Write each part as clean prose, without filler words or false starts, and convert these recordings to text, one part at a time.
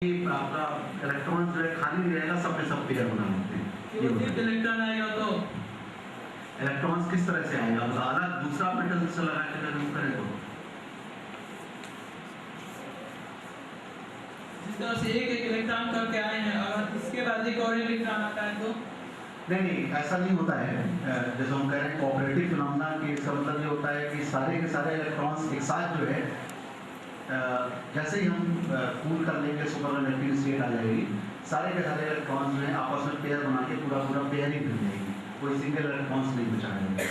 आपका इलेक्ट्रॉन जो है खाली नहीं रहेगा, सब में सब पेयर बना होते हैं। इलेक्ट्रॉन आएगा तो इलेक्ट्रॉन्स किस तरह से आएगा, अलग दूसरा मेटल से लगा के अगर यूज करें तो जिस तरह से एक एक इलेक्ट्रॉन करके आए हैं, अगर इसके बाद एक और इलेक्ट्रॉन आता है तो नहीं, ऐसा नहीं होता है। जैसे हम कह रहे हैं कोऑपरेटिव फिनोमेना की, इसका मतलब ये होता है कि सारे के सारे इलेक्ट्रॉन्स एक साथ जो है, जैसे ही हम कूल कर लेंगे सुपरकंडक्टिंग स्टेट आ जाएगी, सारे के सारे इलेक्ट्रॉन्स जो है आपस में पेयर बना के पूरा पेयर ही मिल जाएगी, कोई सिंगल इलेक्ट्रॉन्स नहीं बचाएंगे।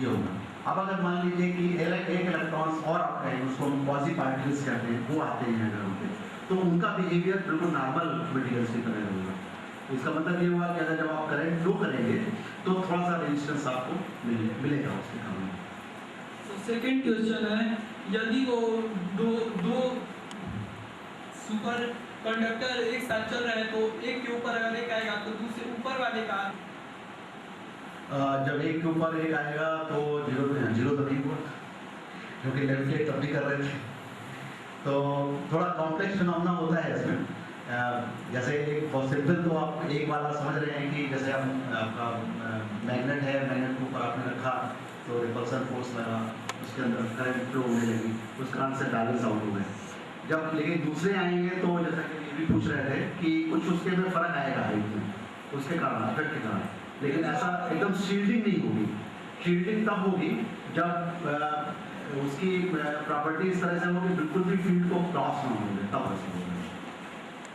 ये होगा। अब अगर मान लीजिए कि एक इलेक्ट्रॉन्स और आप कहें, उसको हम क्वाजी पार्टिकल्स कहते हैं, वो आते हैं अगर उनके, तो उनका बिहेवियर बिल्कुल नॉर्मल मटेरियल्स की तरह होगा। तो इसका मतलब ये हुआ कि अगर जब आप करंट फ्लो करेंगे तो थोड़ा सा रेजिस्टेंस आपको मिलेगा उसके कारण। तो सेकंड क्वेश्चन है, यदि वो दो सुपर कंडक्टर एक साथ चल रहे हैं तो एक के ऊपर अगर एक आएगा तो दूसरे ऊपर वाले का जब एक के ऊपर एक आएगा तो जीरो तभी हुआ, क्योंकि लेफ्ट प्लेट तब भी कर रहे थे। तो थोड़ा कॉम्प्लेक्स फिनोमेना होता है इसमें। जैसे फॉर सिंपल तो आप एक वाला समझ रहे हैं कि जैसे हम आपका मैग्नेट है, मैग्नेट के ऊपर आपने रखा तो रिपल्सन फोर्स लगा, उसके अंदर करंट फ्लो होने लगी, उस कारण से बैलेंस आउट हो गए। जब लेकिन दूसरे आएंगे तो जैसा कि ये भी पूछ रहे थे कि कुछ उसके अंदर फर्क आएगा हाइट में, उसके कारण इफेक्ट के कारण, लेकिन ऐसा एकदम शील्डिंग नहीं होगी। शील्डिंग तब होगी जब उसकी प्रॉपर्टी इस तरह से होगी बिल्कुल भी फील्ड को क्रॉस ना होंगे, तब ऐसा होगा।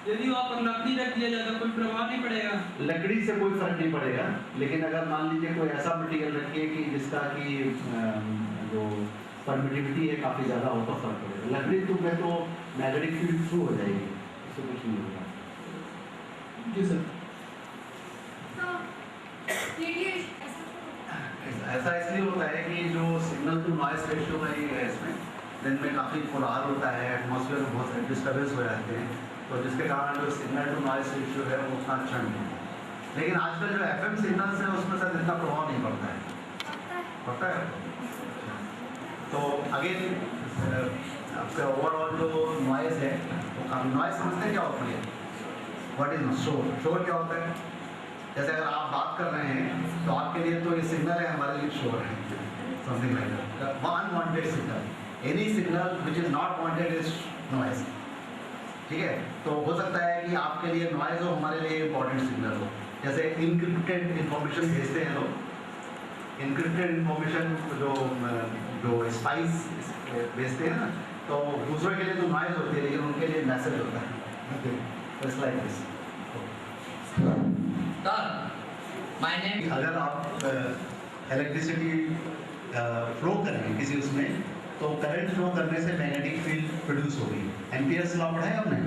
यदि वहाँ पर लकड़ी रख दिया जाए तो कोई प्रभाव नहीं पड़ेगा? लकड़ी से कोई फर्क नहीं पड़ेगा, लेकिन अगर मान लीजिए कोई ऐसा मटेरियल रखिए कि जिसका कि जो परमिटिविटी है काफ़ी ज़्यादा हो तो फर्क पड़ेगा। लकड़ी तो में तो मैग्नेटिक फील्ड थ्रू हो जाएगी, इससे कुछ नहीं होगा। जी सर। ऐसा इसलिए होता है कि जो सिग्नल टू नॉइस रेशियो का ही है, इसमें दिन में काफ़ी कोलाहल होता है, एटमॉस्फेयर में बहुत सारे डिस्टर्बेंस हो जाते हैं, तो जिसके कारण जो सिग्नल टू नॉइस रेशियो है वो उतना अच्छा नहीं है। लेकिन आजकल जो FM सिग्नल्स है उसमें शायद इतना प्रभाव नहीं पड़ता है, पड़ता है। तो अगेन आपका ओवरऑल जो नॉइस है वो काफ़ी, नॉइस समझते क्या होती है, व्हाट इज शोर? शोर क्या होता है? जैसे अगर आप बात कर रहे हैं तो आपके लिए तो ये सिग्नल है, हमारे लिए शोर है, something like that. Unwanted signal, any signal which is not wanted is noise. ठीक है, तो हो सकता है कि आपके लिए नॉइज हो, हमारे लिए इंपॉर्टेंट सिग्नल हो। जैसे इनक्रिप्टेड इंफॉर्मेशन भेजते हैं लोग, इनक्रिप्टेड इंफॉर्मेशन जो स्पाइस भेजते हैं ना, तो दूसरों के लिए तो नॉइज होती है लेकिन उनके लिए मैसेज होता है। It's like this. अगर आप इलेक्ट्रिसिटी फ्लो करें किसी उसमें, तो करंट फ्लो करने से मैग्नेटिक फील्ड प्रोड्यूस होगी। एम्पियर्स लॉ पढ़ा है आपने?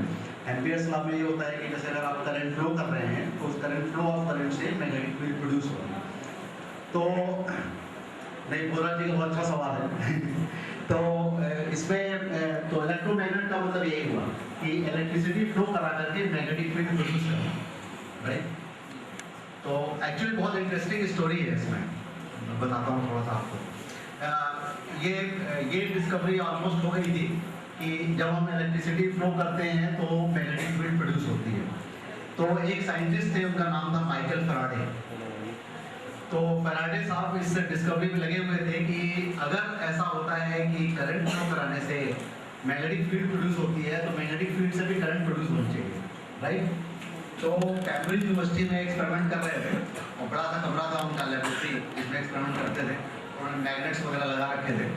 एम्पियर्स लॉ में ये होता है कि जैसे अगर आप करंट फ्लो कर रहे हैं तो उस करंट फ्लो ऑफ करंट से मैग्नेटिक फील्ड प्रोड्यूस होगी। तो नहीं, बोला जी बहुत अच्छा सवाल है। तो इसमें तो इलेक्ट्रोमैग्नेट का मतलब यही हुआ कि इलेक्ट्रिसिटी फ्लो करा करके मैग्नेटिक फील्ड प्रोड्यूस करना, राइट? तो एक्चुअली बहुत इंटरेस्टिंग स्टोरी है इसमें, बताता हूँ थोड़ा सा आपको। ये डिस्कवरी ऑलमोस्ट हो गई थी कि जब हम इलेक्ट्रिसिटी फ्लो करते हैं तो मैग्नेटिक फील्ड प्रोड्यूस होती है। तो एक साइंटिस्ट थे, उनका नाम था माइकल फैराडे। तो फैराडे साहब इस डिस्कवरी में लगे हुए थे कि अगर ऐसा होता है कि करंट फ्लो कराने से मैग्नेटिक फील्ड प्रोड्यूस होती है तो मैग्नेटिक फील्ड से भी करंट प्रोड्यूस होनी चाहिए, राइट? तो कैम्ब्रिज यूनिवर्सिटी में एक्सपेरिमेंट कर रहे थे, और बड़ा सा कमरा था उनका लेबोरेटरी जिसमें एक्सपेरिमेंट करते थे। उन्होंने मैग्नेट्स वगैरह लगा रखे थे,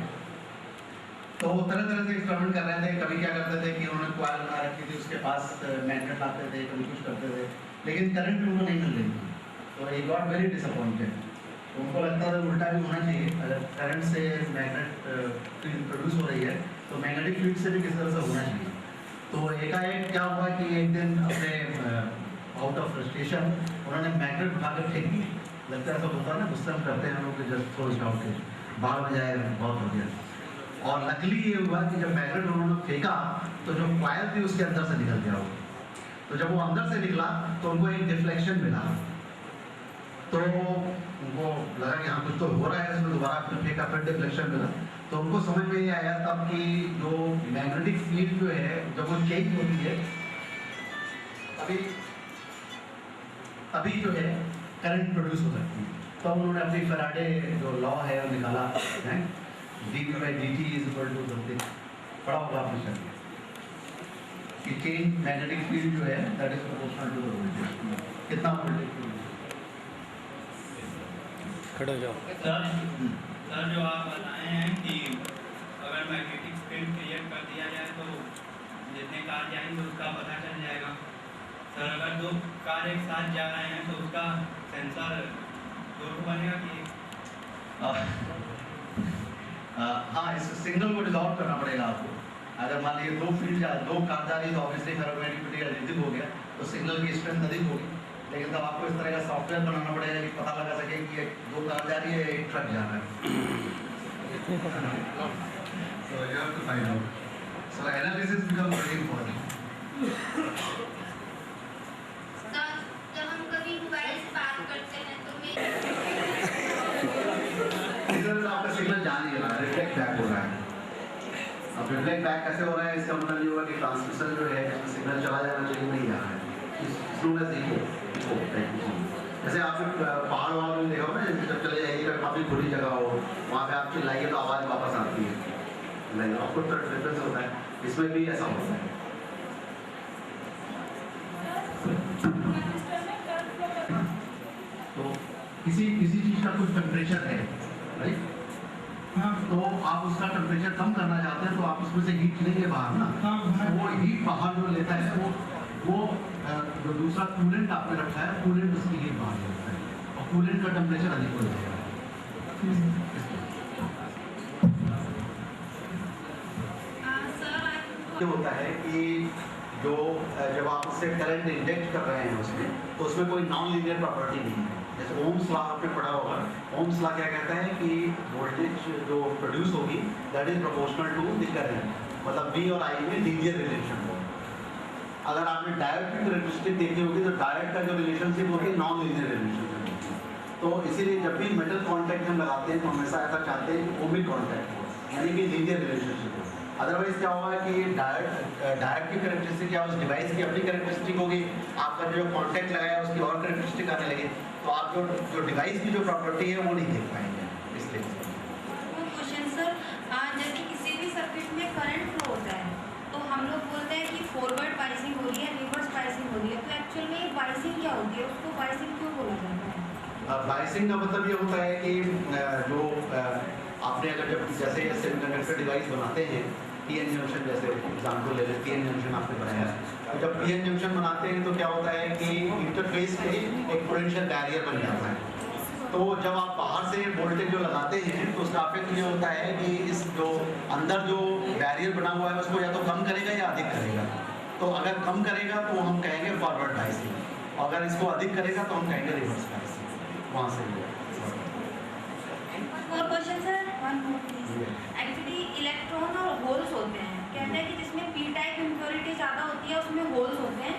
तो तरह तरह से एक्सपेरिमेंट कर रहे थे। कभी क्या करते थे कि उन्होंने कॉइल बना रखी थी, उसके पास मैग्नेट लाते थे, कभी कुछ करते थे, लेकिन करंट उनको नहीं मिल रही थी। तो ही गॉट वेरी डिसअपॉइंटेड। उनको लगता था उल्टा भी होना चाहिए, अगर करंट से मैग्नेट फील्ड प्रोड्यूस हो रही है तो मैग्नेटिक फील्ड से भी किस तरह से होना चाहिए। तो एकाएक क्या हुआ कि एक दिन अपने आउट ऑफ फ्रस्ट्रेशन उन्होंने मैग्नेट उठा कर फेंक दी। लगता है ऐसा होता है ना, गुस्सा में करते हैं हम लोग कि जस्ट थ्रो इट आउट, बाहर में जाए, बहुत हो गया। और लकीली ये हुआ कि जब मैग्नेट उन्होंने फेंका तो जो कॉइल थी उसके अंदर से निकल गया वो। तो जब वो अंदर से निकला तो उनको एक डिफ्लेक्शन मिला, तो उनको लगा कि हाँ कुछ तो हो रहा है इसमें, दोबारा फिर फेंका, फिर डिफ्लेक्शन मिला। तो उनको समझ में ये आया तब कि जो मैग्नेटिक फील्ड जो है जब वो चेंज होती है अभी अभी जो है करंट प्रोड्यूस हो सकती है। तो उन्होंने अपनी फैराडे जो लॉ है वो निकाला है, dV/dt is equal to something, पढ़ा होगा आपने शायद, कि चेंज मैग्नेटिक फील्ड जो है that is proportional to the voltage. कितना वोल्टेज खड़े हो जाओ। सर जो आप बताए हैं कि अगर मैग्नेटिक फील्ड क्रिएट कर दिया जाए तो जितने कार जाएंगे उसका पता चल जाएगा। सर अगर दो कार एक साथ जा रहे हैं तो उसका सेंसर दो बनेगा कि हाँ, इस सिग्नल को रिजॉल्व करना पड़ेगा आपको। अगर मान लीजिए दो कार जा रही है तो ऑब्वियसली फेरोमैग्नेटिक मटेरियल अधिक हो गया तो सिग्नल की स्ट्रेंथ अधिक होगी, लेकिन तब आपको इस तरह का सॉफ्टवेयर बनाना पड़ेगा कि पता लगा सके कि एक दो कार जा रही है, एक ट्रक जा रहा है। So you have to find out. So analysis becomes very important. Sir, जब हम कभी मोबाइल से बात करते हैं तो इधर आपका सिग्नल जा नहीं रहा है, रिफ्लेक्ट बैक हो रहा है। अब रिफ्लेक्ट बैक कैसे हो रहा है, इसका मतलब ये होगा कि ट्रांसमिशन जो है जिसमें सिग्नल चला जाना चाहिए नहीं जा रहा है। स्लोनेस इको जैसे आप पहाड़ वहाड़ में देखो ना, जब चले जाइए काफ़ी खुली जगह हो वहाँ पे आप चिल्लाइए तो आवाज़ वापस आती है, नहीं आपको तो डिफरेंस होता है, इसमें भी ऐसा होता है। तो किसी चीज़ का कुछ टेम्परेचर है, राइट, हाँ, तो आप उसका टेम्परेचर कम करना चाहते हैं तो आप उसमें से हीट लेंगे बाहर ना, तो वो हीट बाहर जो लेता है वो जो दूसरा कूलेंट आपने रखा है, कूलेंट उसकी हीट बाहर लेता है और कूलेंट का टेम्परेचर अधिक हो जाएगा। ये होता है कि जो जब आप उससे करंट इंजेक्ट कर रहे हैं उसमें, तो उसमें कोई नॉन लीनियर प्रॉपर्टी नहीं है। जैसे ओम्स लॉ आपने पढ़ा होगा, ओम्स लॉ क्या कहता है कि वोल्टेज जो प्रोड्यूस होगी that is proportional to the current, मतलब V और I में लीनियर रिलेशन हो। अगर आपने डायोड की कैरेक्टरिस्टिक देखी होगी तो डायोड का जो रिलेशनशिप होती है नॉन लीनियर रिलेशनशिप होती है। तो इसीलिए जब भी मेटल कॉन्टैक्ट हम लगाते हैं तो हमेशा ऐसा चाहते हैं कि ओमिक कॉन्टैक्ट हो, यानी कि लीनियर रिलेशनशिप हो। अदरवाइज क्या होगा कि डायोड की कैरेक्टरिस्टिक या उस डिवाइस की अपनी कैरेक्टरिस्टिक होगी, आपका जो कॉन्टैक्ट लगाया उसकी और कैरेक्टरिस्टिक आने लगे, तो आप जो डिवाइस की जो प्रॉपर्टी है वो नहीं देख पाएंगे। इसलिए क्वेश्चन सर, जैसे किसी भी सर्किट में करंट फ्लो होता है तो हम लोग बोलते हैं कि फॉरवर्ड बाइसिंग हो रही है, रिवर्स बाइसिंग हो रही है, तो एक्चुअल में बाइसिंग क्या होती है, उसको बाइसिंग क्यों बोला जाता है? बाइसिंग का मतलब ये होता है कि जो आपने अगर जब जैसे सेमीकंडक्टर डिवाइस बनाते हैं, पीएन जंक्शन जैसे एग्जाम्पल ले लें, पीएन जंक्शन आपने बनाया, तो जब पीएन जंक्शन बनाते हैं तो क्या होता है कि इंटरफेस पे एक पोटेंशियल बैरियर बन जाता है। तो जब आप बाहर से वोल्टेज जो लगाते हैं तो उसका इफेक्ट ये होता है कि इस जो अंदर जो बैरियर बना हुआ है उसको या तो कम करेगा या अधिक करेगा। तो अगर कम करेगा तो हम कहेंगे फॉरवर्ड बाइसिंग, और अगर इसको अधिक करेगा तो हम कहेंगे रिवर्स बाइसिंग। वहाँ से और question sir, one more please. Actually electron और होल्स होते हैं, कहते हैं कि जिसमें पी टाइप इम्प्योरिटी ज़्यादा होती है उसमें होल्स होते हैं,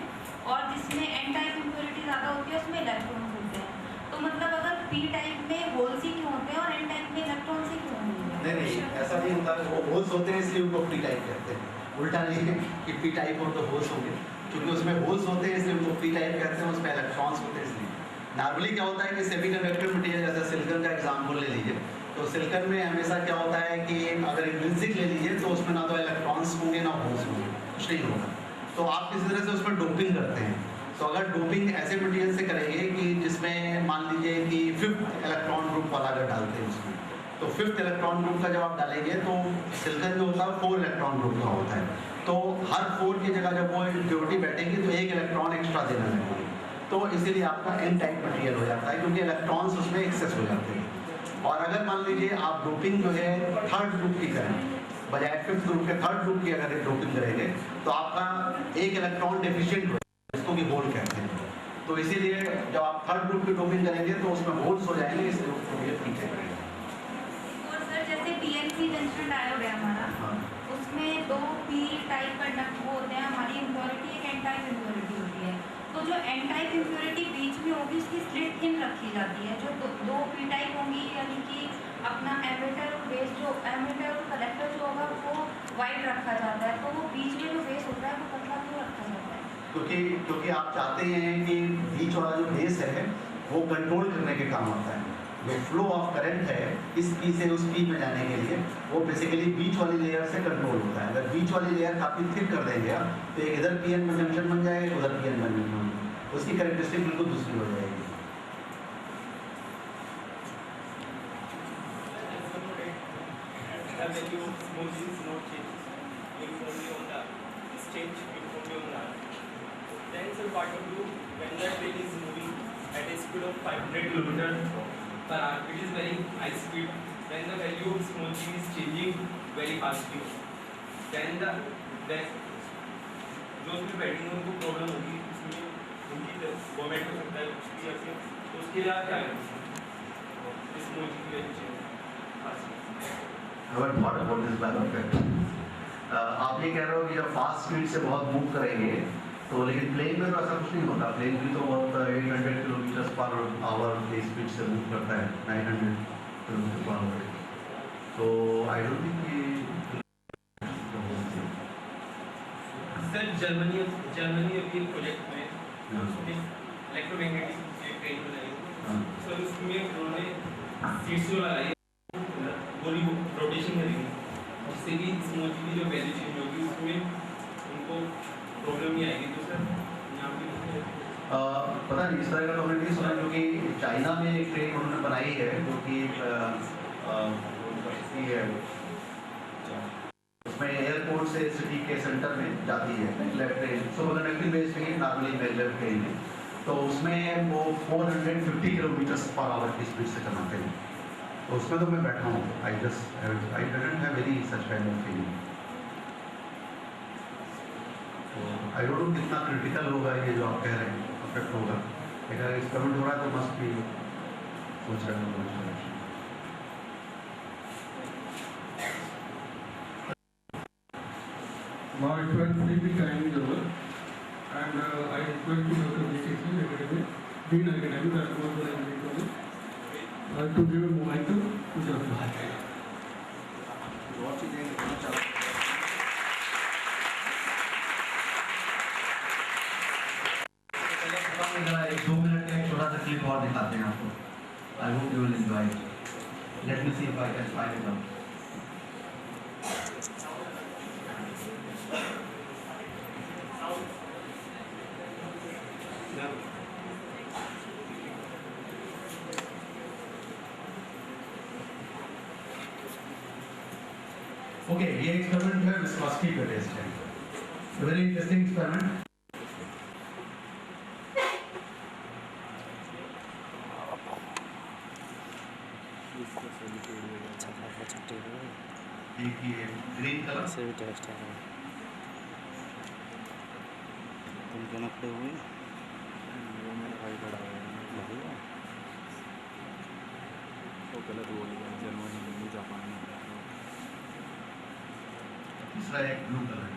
और जिसमें एन टाइप इम्प्योरिटी ज़्यादा होती है उसमें इलेक्ट्रॉन्स होते हैं। तो मतलब अगर पी टाइप में होल्स ही क्यों होते हैं और एन टाइप में इलेक्ट्रॉन्स ही क्यों होते हैं? नहीं, ऐसा नहीं होता। वो होल्स होते हैं इसलिए उनको पी टाइप कहते हैं, उल्टा नहीं है कि पी टाइप हो तो होल्स होंगे, क्योंकि उसमें होल्स होते हैं इसलिए उनको पी टाइप कहते हैं, उसमें इलेक्ट्रॉन्स होते हैं इसलिए। नॉर्मली क्या होता है कि सेमीकंडक्टर मटेरियल जैसे सिलिकॉन का एग्जांपल ले लीजिए, तो सिलिकॉन में हमेशा क्या होता है कि अगर इंट्रिंसिक ले लीजिए तो उसमें ना तो इलेक्ट्रॉन्स होंगे ना होल्स होंगे, कुछ नहीं होगा। तो आप किसी तरह से उसमें डोपिंग करते हैं, तो अगर डोपिंग ऐसे मटेरियल से करेंगे कि जिसमें मान लीजिए कि 5th इलेक्ट्रॉन ग्रुप वाला अगर डालते हैं उसमें, तो 5th इलेक्ट्रॉन ग्रुप का जब आप डालेंगे तो सिलिकॉन जो होता है 4 इलेक्ट्रॉन ग्रुप का होता है, तो हर 4 की जगह जब वो इम्प्योरिटी बैठेंगी तो 1 इलेक्ट्रॉन एक्स्ट्रा देना लगेगा, तो इसीलिए आपका एन टाइप मटेरियल हो जाता है, क्योंकि इलेक्ट्रॉन्स उसमें एक्सेस हो जाते हैं। और अगर मान लीजिए आप डोपिंग जो है 3rd ग्रुप की करें, बजाय 5th ग्रुप के 3rd ग्रुप की अगर डोपिंग करेंगे तो आपका 1 इलेक्ट्रॉन डेफिशिएंट हो, इसको भी होल कहते हैं। तो इसीलिए जब आप 3rd ग्रुप की डोपिंग करेंगे तो उसमें होल्स हो जाएंगे, इसलिए उसको ये पीछे करेंगे। और सर जैसे पीएनपी जंक्शन डायोड है हमारा, उसमें 2 पी टाइप कंडक्ट वो होते हैं, हमारी इम्प्योरिटी एक एन टाइप इम्प्योरिटी होती है, तो जो एन टाइप इम्प्योरिटी बीच में होगी उसकी स्लिट थिन रखी जाती है, जो 2 पी टाइप होंगी, यानी कि अपना एमिटर और बेस जो एमिटर और कलेक्टर जो होगा वो वाइड रखा जाता है, तो वो बीच में जो बेस होता है वो पतला क्यों रखा जाता है? क्योंकि आप चाहते हैं कि बीच वाला जो बेस है वो कंट्रोल करने के काम आता है। जो फ्लो ऑफ करंट है इस पी से उस पी में जाने के लिए वो बेसिकली बीच वाली लेयर से कंट्रोल होता है। अगर बीच वाली लेयर काफ़ी थिक कर देंगे आप तो एक इधर पी एन जंक्शन बन जाएगा, उधर पी एन जंक्शन बन जाएगा, उसकी कैरेक्टरिस्टिक बिल्कुल दूसरी हो जाएगी। The value of smoothing is not changed uniformly on the stage, uniformly on the arc. Then sir, part of you, when the train is moving at a speed of 500 km per hour, it is very high speed. Then the value of smoothing is changing very fastly. Then जो भी बैठेंगे उनको problem होगी, उसमें उनकी government हो सकता है कुछ भी या फिर तो उसके लिए आप क्या करेंगे स्मूथिंग की वजह से? आप ये कह रहे हो कि जब फास्ट स्पीड से बहुत मूव करेंगे तो, लेकिन प्लेन में तो ऐसा कुछ नहीं होता। प्लेन भी तो बहुत 800 किलोमीटर पर आवर की स्पीड से मूव करता है, 900 किलोमीटर पर आवर। तो आई डोंट थिंक कि सर जर्मनी अभी प्रोजेक्ट में उसमें इलेक्ट्रोमैग्नेटिक ट्रेन बनाई, सर उसमें उन्होंने सीट्स जो लगाई पूरी रोटेशन करेंगे जिससे कि स्मूथ की जो वैल्यू चेंज होगी उसमें उनको प्रॉब्लम नहीं आएगी। तो सर यहाँ पे पता नहीं इस तरह का तो हमने नहीं सुना, क्योंकि चाइना में एक ट्रेन उन्होंने बनाई है जो कि है उसमें एयरपोर्ट से सिटी के सेंटर में जाती है लेफ्ट ट्रेन, सो कनेक्टिंग बेस में नॉर्मली मेजर ट्रेन है। तो उसमें वो 450 किलोमीटर पर आवर की स्पीड से चलाते हैं। तो उसमें तो मैं बैठा हूँ, I didn't have very such kind of feeling. तो आई डोंट नो कितना क्रिटिकल होगा ये जो आप कह रहे हैं, अफेक्ट होगा। अगर एक्सपेरिमेंट हो रहा है तो मस्ट भी सोच रहे हैं। Now it will be time is over, and I request to Dr. B.C. Academy, Dean Academy, that was the college, to give a momentum to Dr. बहुत चीज़ें लिखना चाहता हूँ। एक 2 मिनट का एक छोटा सा क्लिप और दिखाते हैं आपको। I hope you will enjoy it. Let me see if I can find it out. Okay, ये एक्सपेरिमेंट है विस्कोसिटी का टेस्ट है। Very interesting experiment. देखिए ग्रीन कलर से भी टेस्ट है तुम क्या नखड़े हुए वो मेरा भाई बड़ा है वो गलत बोल गया जर्मनी में जापान में दूसरा एक ब्लू कलर है।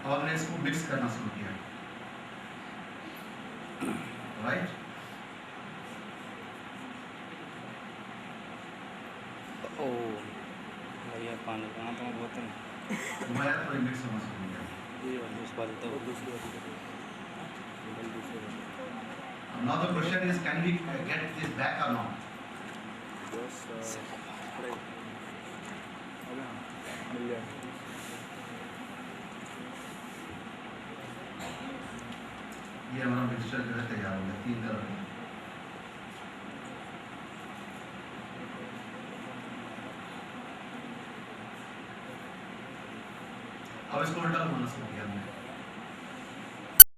अब हमने इसको मिक्स करना शुरू किया, राइट? ओ भैया पानी कहाँ तो बहुत मैं थोड़ी मिक्स होना शुरू किया। ये वाली उस बार तो दूसरी वाली Now the question is, can we get this back or not? बस मिल जाए। ये हमारा मिक्सचर जो है तैयार हो गया 3 कलर का। अब इसको उल्टा घुमाना शुरू किया हमने।